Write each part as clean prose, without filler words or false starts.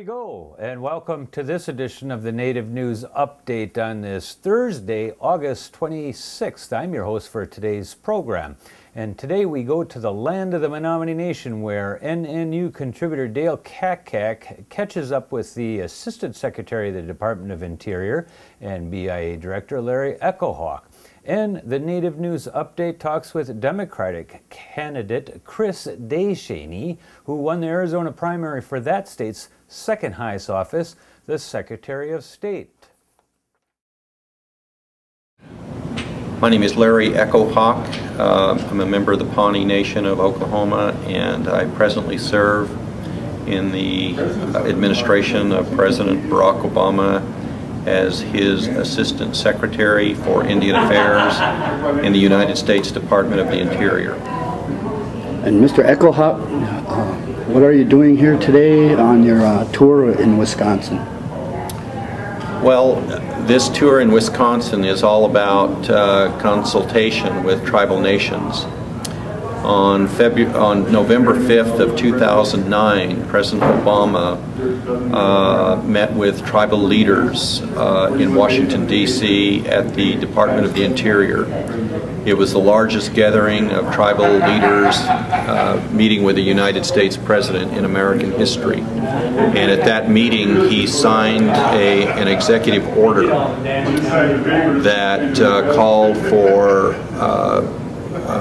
go, and welcome to this edition of the Native News Update on this Thursday, August 26th. I'm your host for today's program, and today we go to the land of the Menomine Nation, where NNU contributor Dale Kakkak catches up with the Assistant Secretary of the Department of Interior and BIA Director Larry Echohawk. And the Native News Update talks with Democratic candidate Chris Deschene, who won the Arizona primary for that state's second highest office, the Secretary of State. My name is Larry Echohawk. I'm a member of the Pawnee Nation of Oklahoma, and I presently serve in the administration of President Barack Obama as his Assistant Secretary for Indian Affairs in the United States Department of the Interior. And Mr. Echohawk, what are you doing here today on your tour in Wisconsin? Well, this tour in Wisconsin is all about consultation with tribal nations. On November 5th of 2009, President Obama met with tribal leaders in Washington, D.C. at the Department of the Interior. It was the largest gathering of tribal leaders meeting with the United States President in American history. And at that meeting, he signed an executive order that called for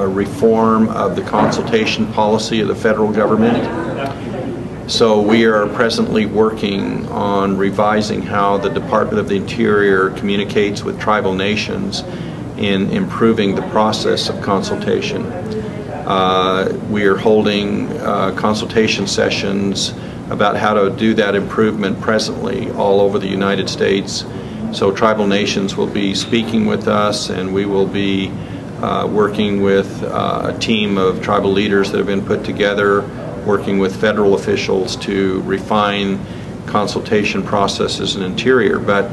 reform of the consultation policy of the federal government. So we are presently working on revising how the Department of the Interior communicates with tribal nations in improving the process of consultation. We are holding consultation sessions about how to do that improvement presently all over the United States. So tribal nations will be speaking with us, and we will be working with a team of tribal leaders that have been put together, working with federal officials to refine consultation processes in Interior. But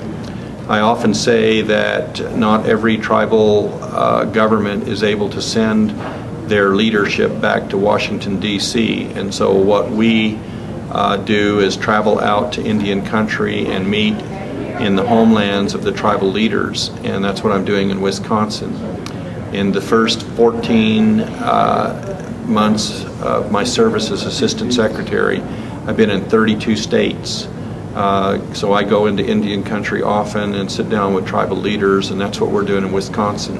I often say that not every tribal government is able to send their leadership back to Washington, D.C. And so what we do is travel out to Indian country and meet in the homelands of the tribal leaders, and that's what I'm doing in Wisconsin. In the first 14 months of my service as Assistant Secretary, I've been in 32 states. So I go into Indian country often and sit down with tribal leaders, and that's what we're doing in Wisconsin.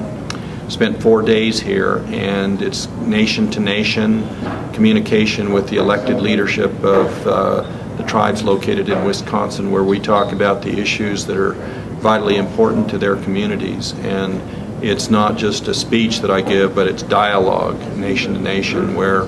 Spent 4 days here, and it's nation-to-nation communication with the elected leadership of the tribes located in Wisconsin, where we talk about the issues that are vitally important to their communities. And it's not just a speech that I give, but it's dialogue, nation to nation, where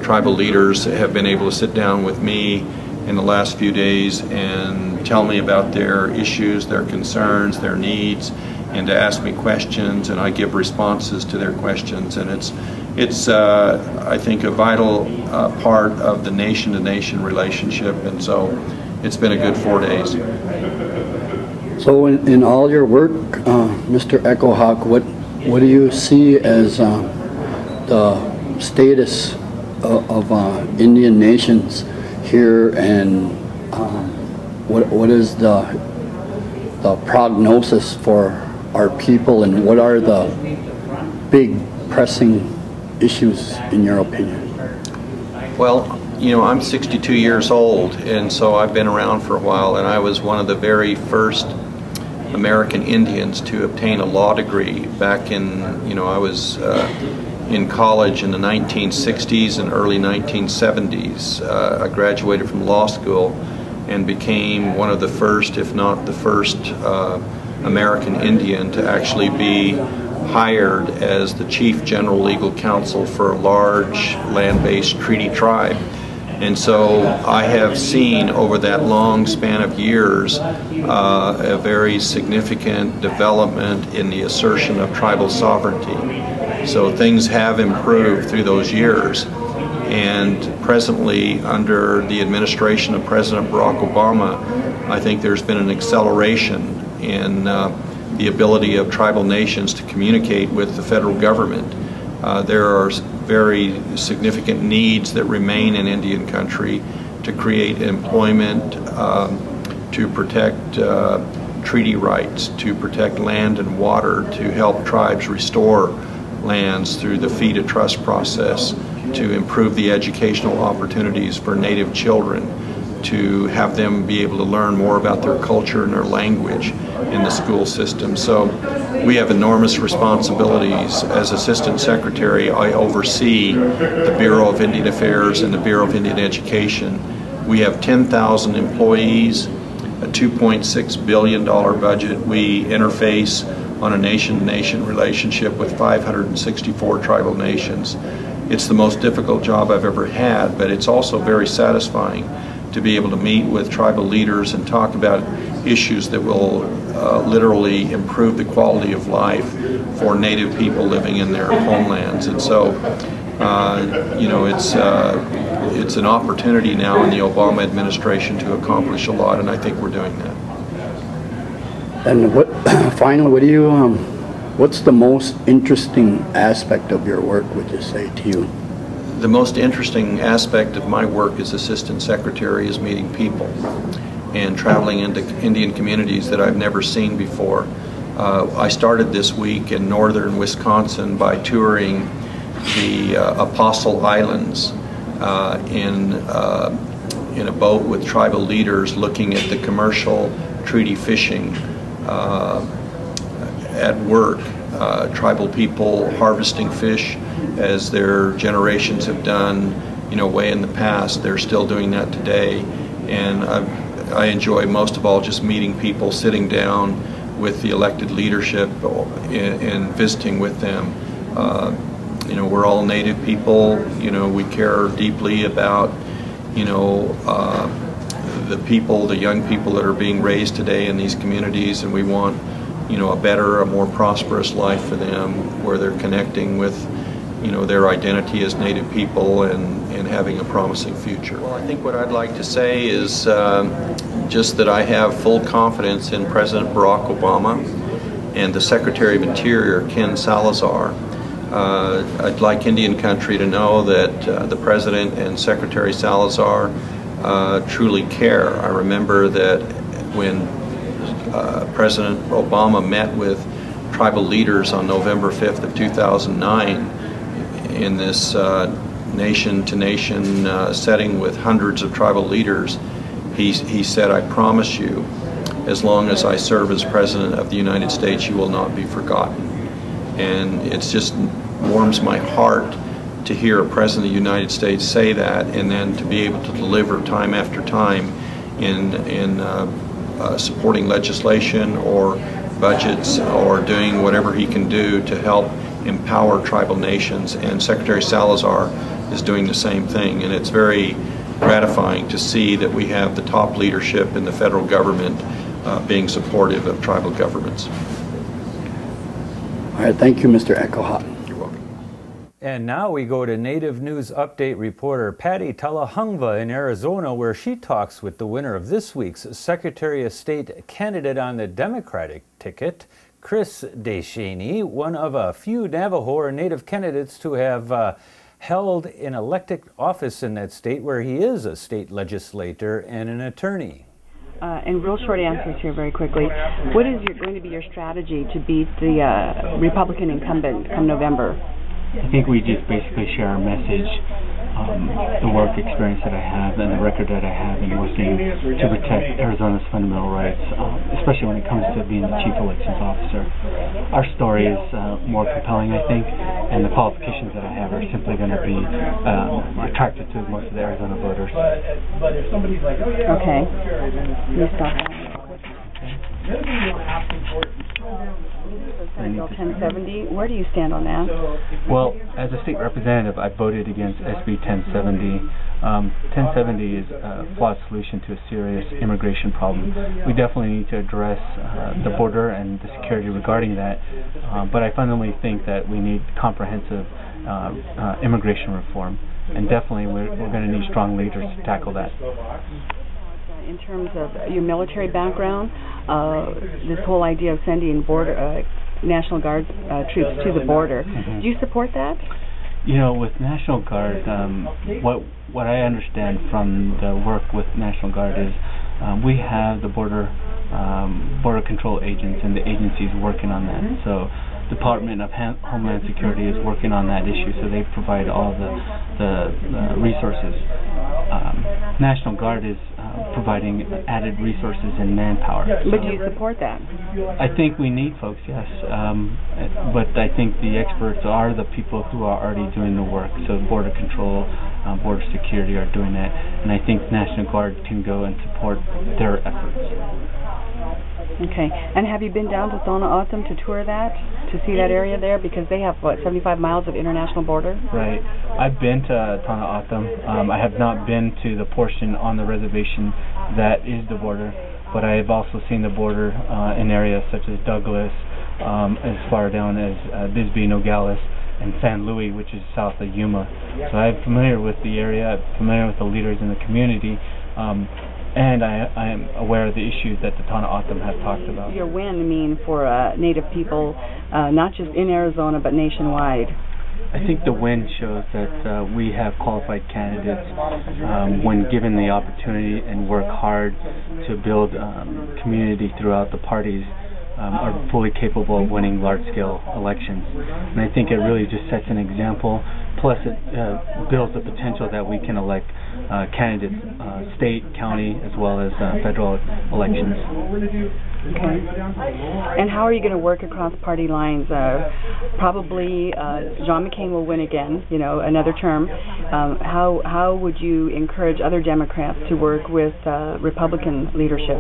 tribal leaders have been able to sit down with me in the last few days and tell me about their issues, their concerns, their needs, and to ask me questions, and I give responses to their questions. And it's I think, a vital part of the nation-to-nation relationship, and so it's been a good 4 days. So in all your work, Mr. Echohawk, what do you see as the status of Indian nations here, and what is the prognosis for our people, and what are the big pressing issues in your opinion? Well, you know, I'm 62 years old, and so I've been around for a while, and I was one of the very first American Indians to obtain a law degree back in, I was in college in the 1960s and early 1970s. I graduated from law school and became one of the first, if not the first, American Indian to actually be hired as the Chief General Legal Counsel for a large land-based treaty tribe. And so I have seen over that long span of years a very significant development in the assertion of tribal sovereignty. So things have improved through those years. And presently, under the administration of President Barack Obama, I think there's been an acceleration in the ability of tribal nations to communicate with the federal government. There are very significant needs that remain in Indian country to create employment, to protect treaty rights, to protect land and water, to help tribes restore lands through the Fee to Trust process, to improve the educational opportunities for Native children, to have them be able to learn more about their culture and their language in the school system. So we have enormous responsibilities. As Assistant Secretary, I oversee the Bureau of Indian Affairs and the Bureau of Indian Education. We have 10,000 employees, a $2.6 billion budget. We interface on a nation-to-nation relationship with 564 tribal nations. It's the most difficult job I've ever had, but it's also very satisfying to be able to meet with tribal leaders and talk about issues that will literally improve the quality of life for Native people living in their homelands. And so, you know, it's an opportunity now in the Obama administration to accomplish a lot, and I think we're doing that. And finally, what's the most interesting aspect of your work, would you say, to you? The most interesting aspect of my work as Assistant Secretary is meeting people and traveling into Indian communities that I've never seen before. I started this week in northern Wisconsin by touring the Apostle Islands in a boat with tribal leaders, looking at the commercial treaty fishing at work. Tribal people harvesting fish as their generations have done, you know, way in the past. They're still doing that today, and I enjoy most of all just meeting people, sitting down with the elected leadership and visiting with them. You know, we're all Native people. You know, we care deeply about, you know, the people, the young people that are being raised today in these communities, and we want, you know, a better, a more prosperous life for them, where they're connecting with, you know, their identity as Native people and having a promising future. Well, I think what I'd like to say is just that I have full confidence in President Barack Obama and the Secretary of Interior, Ken Salazar. I'd like Indian country to know that the President and Secretary Salazar truly care. I remember that when President Obama met with tribal leaders on November 5th of 2009 in this nation-to-nation setting with hundreds of tribal leaders, he said, "I promise you, as long as I serve as President of the United States, you will not be forgotten." And it just warms my heart to hear a President of the United States say that, and then to be able to deliver time after time in supporting legislation or budgets or doing whatever he can do to help empower tribal nations. And Secretary Salazar is doing the same thing, and it's very gratifying to see that we have the top leadership in the federal government being supportive of tribal governments. All right, thank you, Mr. Echohawk. You're welcome. And now we go to Native News Update reporter Patty Talahongva in Arizona, where she talks with the winner of this week's Secretary of State candidate on the Democratic ticket, Chris Deschene, one of a few Navajo or Native candidates to have held an elected office in that state, where he is a state legislator and an attorney. And real short answers here very quickly. What is going to be your strategy to beat the Republican incumbent come November? I think we just basically share our message, the work experience that I have and the record that I have in working to protect Arizona's fundamental rights, especially when it comes to being the Chief Elections Officer. Our story is more compelling, I think, and the qualifications that I have are simply going to be attractive to most of the Arizona voters. Okay. You stop that. Bill 1070, where do you stand on that? Well, as a state representative, I voted against SB 1070. 1070 is a flawed solution to a serious immigration problem. We definitely need to address the border and the security regarding that, but I fundamentally think that we need comprehensive immigration reform, and definitely we're going to need strong leaders to tackle that. In terms of your military background, this whole idea of sending border National Guard troops to the border, do you support that? You know, with National Guard, what I understand from the work with National Guard is we have the border control agents and the agencies working on that. So Department of Homeland Security is working on that issue, so they provide all the resources. National Guard is providing added resources and manpower. But do you support that? I think we need folks, yes. But I think the experts are the people who are already doing the work. So Border Control, Border Security are doing that. And I think National Guard can go and support their efforts. Okay. And have you been down to Tohono-O'odham to tour that, to see that area there? Because they have, what, 75 miles of international border? Right. I've been to Tohono-O'odham. I have not been to the portion on the reservation that is the border, but I have also seen the border in areas such as Douglas, as far down as Bisbee, Nogales, and San Luis, which is south of Yuma. So I'm familiar with the area, I'm familiar with the leaders in the community. And I am aware of the issues that the Tohono-O'odham have talked about. Your win mean for Native people, not just in Arizona, but nationwide? I think the win shows that we have qualified candidates when given the opportunity and work hard to build community throughout the parties, are fully capable of winning large-scale elections. And I think it really just sets an example, plus it builds the potential that we can elect candidates, state, county, as well as federal elections. Okay. And how are you going to work across party lines? Probably John McCain will win again, you know, another term. How would you encourage other Democrats to work with Republican leadership?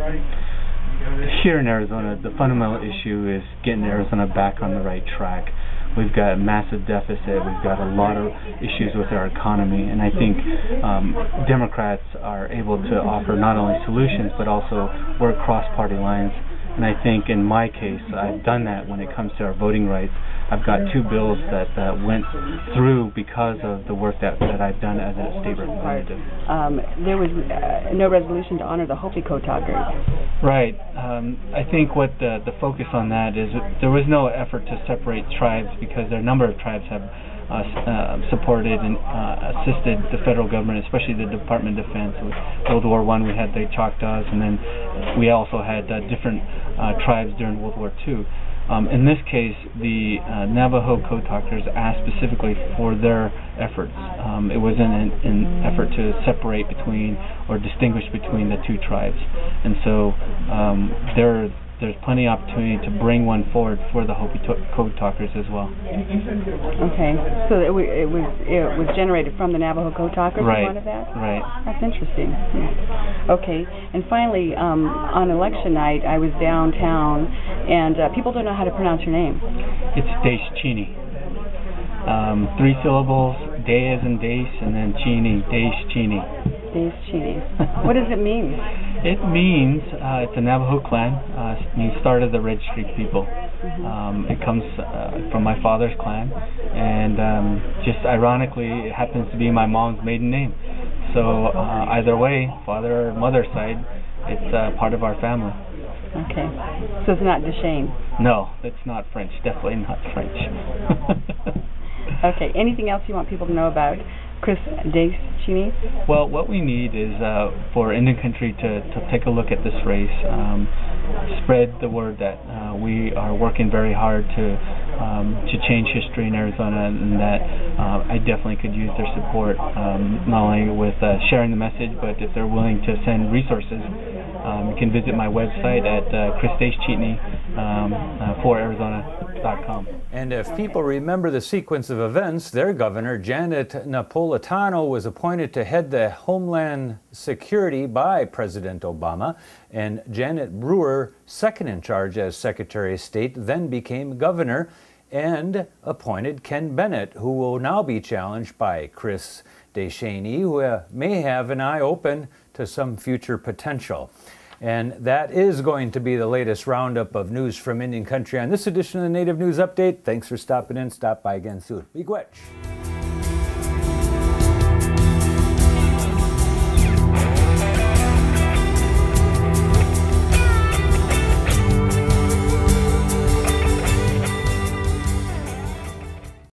Here in Arizona, the fundamental issue is getting Arizona back on the right track. We've got a massive deficit. We've got a lot of issues with our economy, and I think Democrats are able to offer not only solutions but also work cross-party lines. And I think in my case, I've done that when it comes to our voting rights. I've got two bills that went through because of the work that I've done as a state representative. There was no resolution to honor the Hopi Kotakers. Right. I think what the focus on that is there was no effort to separate tribes because a number of tribes have supported and assisted the federal government, especially the Department of Defense. With World War I, we had the Choctaws, and then we also had different tribes during World War II. In this case, the Navajo Kotakers asked specifically for their efforts. It wasn't an effort to separate between or distinguish between the two tribes. And so there's plenty of opportunity to bring one forward for the Hopi Kotakers as well. Okay, so it was generated from the Navajo Kotakers. Right. You wanted that? Right. That's interesting. Okay, and finally, on election night, I was downtown, and people don't know how to pronounce your name. It's Deschene. 3 syllables, De as in Dace, and then Chini, Deschene. Deschene. What does it mean? It means, it's a Navajo clan, it means start of the Red Streak people. It comes from my father's clan, and just ironically, it happens to be my mom's maiden name. So either way, father or mother's side, it's part of our family. Okay. So it's not Deschene? No, it's not French, definitely not French. Okay, anything else you want people to know about Chris Deschene? Well, what we need is for Indian Country to take a look at this race, spread the word that we are working very hard to change history in Arizona, and that I definitely could use their support, not only with sharing the message, but if they're willing to send resources, you can visit my website at chrisdeschene4arizona.com. And if people remember the sequence of events, their governor, Janet Napolitano, was appointed to head the Homeland Security by President Obama, and Janet Brewer, second in charge as Secretary of State, then became governor and appointed Ken Bennett, who will now be challenged by Chris Deschene, who may have an eye open to some future potential. And that is going to be the latest roundup of news from Indian Country on this edition of the Native News Update. Thanks for stopping in. Stop by again soon. Miigwech.